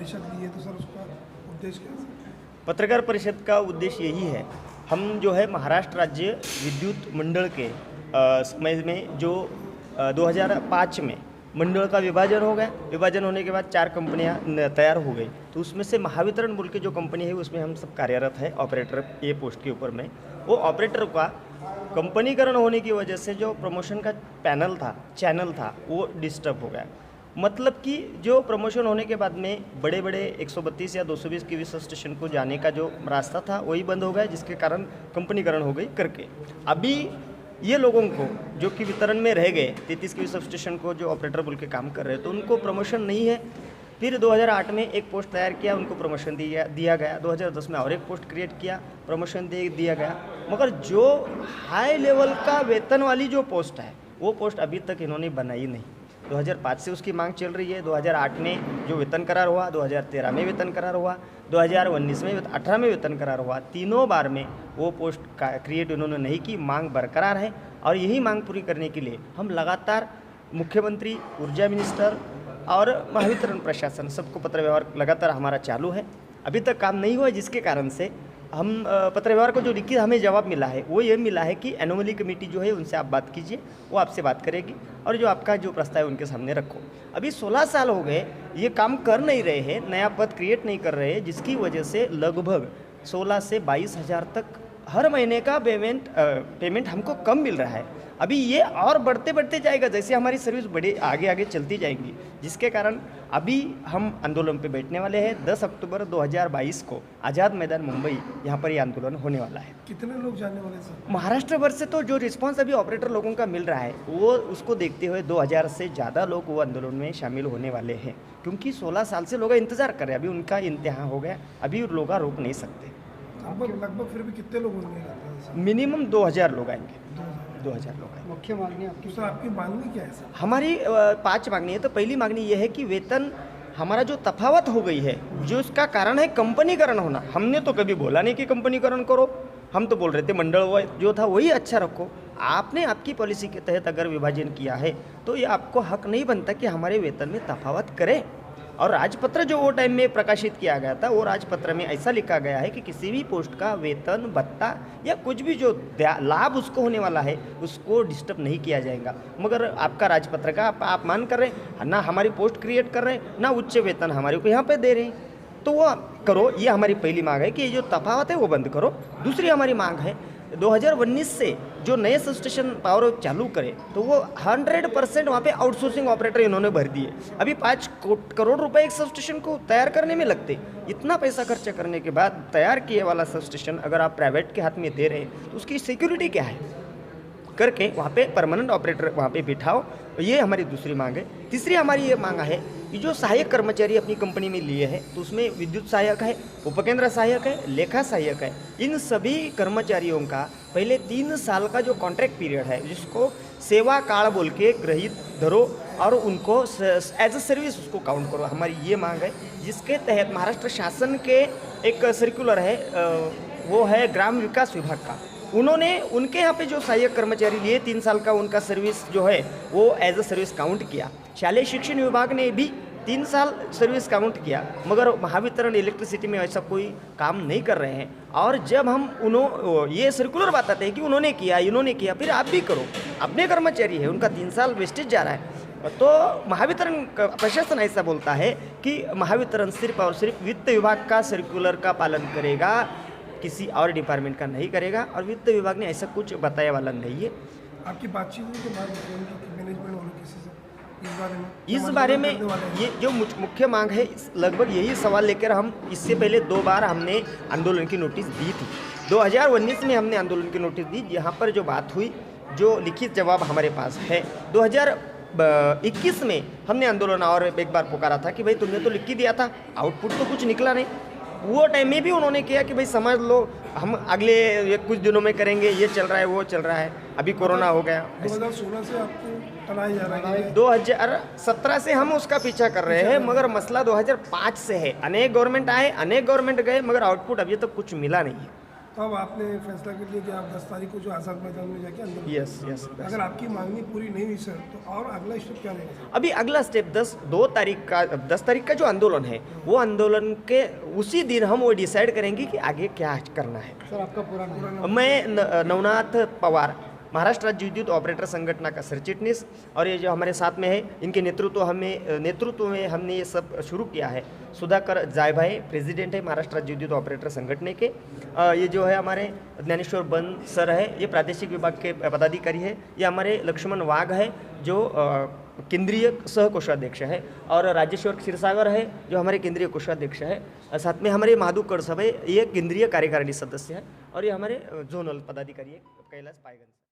परिषद ली है, तो सर उसका उद्देश्य क्या है? पत्रकार परिषद का उद्देश्य यही है, हम जो है महाराष्ट्र राज्य विद्युत मंडल के समय में जो 2005 में मंडल का विभाजन हो गया, विभाजन होने के बाद 4 कंपनियां तैयार हो गई, तो उसमें से महावितरण बोल के जो कंपनी है उसमें हम सब कार्यरत है ऑपरेटर ये पोस्ट के ऊपर में। वो ऑपरेटर का कंपनीकरण होने की वजह से जो प्रमोशन का चैनल था वो डिस्टर्ब हो गया। मतलब कि जो प्रमोशन होने के बाद में बड़े बड़े 132 या 220 केवी सब स्टेशन को जाने का जो रास्ता था वही बंद हो गया, जिसके कारण कंपनीकरण हो गई करके अभी ये लोगों को जो कि वितरण में रह गए 33 केवी सब स्टेशन को जो ऑपरेटर बोल के काम कर रहे हैं, तो उनको प्रमोशन नहीं है। फिर 2008 में एक पोस्ट तैयार किया, उनको प्रमोशन दिया गया। 2010 में और एक पोस्ट क्रिएट किया, प्रमोशन दिया गया। मगर जो हाई लेवल का वेतन वाली जो पोस्ट है वो पोस्ट अभी तक इन्होंने बनाई नहीं। 2005 से उसकी मांग चल रही है। 2008 में जो वेतन करार हुआ, 2013 में वेतन करार हुआ, 2019 में 18 में वेतन करार हुआ, तीनों बार में वो पोस्ट क्रिएट उन्होंने नहीं की। मांग बरकरार है और यही मांग पूरी करने के लिए हम लगातार मुख्यमंत्री, ऊर्जा मिनिस्टर और महावितरण प्रशासन सबको पत्र व्यवहार लगातार हमारा चालू है। अभी तक काम नहीं हुआ, जिसके कारण से हम पत्र व्यवहार को जो लिखित हमें जवाब मिला है वो ये मिला है कि एनोमली कमेटी जो है उनसे आप बात कीजिए, वो आपसे बात करेगी और जो आपका जो प्रस्ताव है उनके सामने रखो। अभी 16 साल हो गए ये काम कर नहीं रहे हैं, नया पद क्रिएट नहीं कर रहे हैं, जिसकी वजह से लगभग 16 से 22 हज़ार तक हर महीने का पेमेंट हमको कम मिल रहा है। अभी ये और बढ़ते बढ़ते जाएगा जैसे हमारी सर्विस बड़े आगे आगे चलती जाएंगी, जिसके कारण अभी हम आंदोलन पे बैठने वाले हैं। 10 अक्टूबर 2022 को आज़ाद मैदान मुंबई यहाँ पर ये आंदोलन होने वाला है। कितने लोग जाने वाले सर? महाराष्ट्र भर से तो जो रिस्पांस अभी ऑपरेटर लोगों का मिल रहा है वो उसको देखते हुए 2000 से ज़्यादा लोग वो आंदोलन में शामिल होने वाले हैं, क्योंकि 16 साल से लोग इंतज़ार कर रहे हैं। अभी उनका इम्तिहान हो गया, अभी लोग रोक नहीं सकते। लगभग फिर भी कितने लोग होंगे? मिनिमम 2000 लोग आएंगे, 2000 लोग आएंगे। मुख्य मांगनी आपकी? सर आपकी मांगनी क्या है सर? हमारी 5 मांगनी है। तो पहली मांगनी ये है कि वेतन हमारा जो तफावत हो गई है, जो इसका कारण है कंपनीकरण होना। हमने तो कभी बोला नहीं कि कंपनीकरण करो, हम तो बोल रहे थे मंडल जो था वही अच्छा रखो। आपने आपकी पॉलिसी के तहत अगर विभाजन किया है तो ये आपको हक नहीं बनता कि हमारे वेतन में तफावत करें। और राजपत्र जो वो टाइम में प्रकाशित किया गया था, वो राजपत्र में ऐसा लिखा गया है कि किसी भी पोस्ट का वेतन भत्ता या कुछ भी जो लाभ उसको होने वाला है उसको डिस्टर्ब नहीं किया जाएगा। मगर आपका राजपत्र का आप मान कर रहे हैं ना, हमारी पोस्ट क्रिएट कर रहे हैं ना, उच्च वेतन हमारे को यहाँ पे दे रहे हैं, तो वो करो। ये हमारी पहली मांग है कि ये जो तफावत है वो बंद करो। दूसरी हमारी मांग है 2019 से जो नए सब स्टेशन पावर चालू करे तो वो 100% वहाँ पे आउटसोर्सिंग ऑपरेटर इन्होंने भर दिए। अभी 5 करोड़ रुपए एक सब स्टेशन को तैयार करने में लगते। इतना पैसा खर्चा करने के बाद तैयार किए वाला सब स्टेशन अगर आप प्राइवेट के हाथ में दे रहे हैं तो उसकी सिक्योरिटी क्या है करके वहाँ पे परमानेंट ऑपरेटर वहाँ पे बिठाओ। ये हमारी दूसरी मांग है। तीसरी हमारी ये मांग है कि जो सहायक कर्मचारी अपनी कंपनी में लिए हैं तो उसमें विद्युत सहायक है, उपकेंद्र सहायक है, लेखा सहायक है, इन सभी कर्मचारियों का पहले 3 साल का जो कॉन्ट्रैक्ट पीरियड है जिसको सेवा काल बोल के ग्रहित धरो और उनको एज अ सर्विस उसको काउंट करो। हमारी ये मांग है, जिसके तहत महाराष्ट्र शासन के एक सर्कुलर है, वो है ग्राम विकास विभाग का। उन्होंने उनके यहाँ पे जो सहायक कर्मचारी लिए 3 साल का उनका सर्विस जो है वो एज अ सर्विस काउंट किया। शालेय शिक्षण विभाग ने भी 3 साल सर्विस काउंट किया, मगर महावितरण इलेक्ट्रिसिटी में ऐसा कोई काम नहीं कर रहे हैं। और जब हम ये सर्कुलर बताते हैं कि उन्होंने किया, इन्होंने किया, फिर आप भी करो। अपने कर्मचारी है, उनका 3 साल वेस्टेज जा रहा है। तो महावितरण प्रशासन ऐसा बोलता है कि महावितरण सिर्फ और सिर्फ वित्त विभाग का सर्कुलर का पालन करेगा, किसी और डिपार्टमेंट का नहीं करेगा, और वित्त विभाग ने ऐसा कुछ बताया वाला नहीं है। आपकी बातचीत के बाद मैनेजमेंट वालों किसी से इस बारे में ये जो मुख्य मांग है, लगभग यही सवाल लेकर हम इससे पहले 2 बार हमने आंदोलन की नोटिस दी थी। 2019 में हमने आंदोलन की नोटिस दी, यहाँ पर जो बात हुई, जो लिखित जवाब हमारे पास है। 2021 में हमने आंदोलन और एक बार पुकारा था कि भाई तुमने तो लिख ही दिया था, आउटपुट तो कुछ निकला नहीं। वो टाइम में भी उन्होंने किया कि भाई समझ लो हम अगले कुछ दिनों में करेंगे, ये चल रहा है, वो चल रहा है, अभी कोरोना हो गया। 2016 से आपको टलाया जा रहा है? 2017 से हम उसका पीछा कर रहे हैं, मगर मसला 2005 से है। अनेक गवर्नमेंट आए, अनेक गवर्नमेंट गए, मगर आउटपुट अभी तक कुछ मिला नहीं है। तो अब आपने फैसला कर लिया कि आप 10 तारीख को जो आज़ाद मैदान में जाके अंदर यस यस। अगर आपकी मांगनी पूरी नहीं हुई सर तो और अगला स्टेप क्या रहेगा सर? अभी अगला स्टेप 10 तारीख का जो आंदोलन है वो आंदोलन के उसी दिन हम वो डिसाइड करेंगे कि आगे क्या करना है। सर आपका पूरा नाम? मैं नवनाथ पवार, महाराष्ट्र राज्य विद्युत ऑपरेटर संगठन का सरचिटनीस, और ये जो हमारे साथ में है इनके नेतृत्व में हमने ये सब शुरू किया है। सुधाकर जायभाई प्रेसिडेंट है महाराष्ट्र राज्य विद्युत ऑपरेटर संगठन के। ये जो है हमारे ज्ञानेश्वर बन सर है, ये प्रादेशिक विभाग के पदाधिकारी है। ये हमारे लक्ष्मण वाघ है जो केंद्रीय सह कोषाध्यक्ष है, और राजेश्वर क्षीरसागर है जो हमारे केंद्रीय कोषाध्यक्ष है। साथ में हमारे माधु कड़सब है, ये केंद्रीय कार्यकारिणी सदस्य है, और ये हमारे जोनल पदाधिकारी है कैलाश पायगन।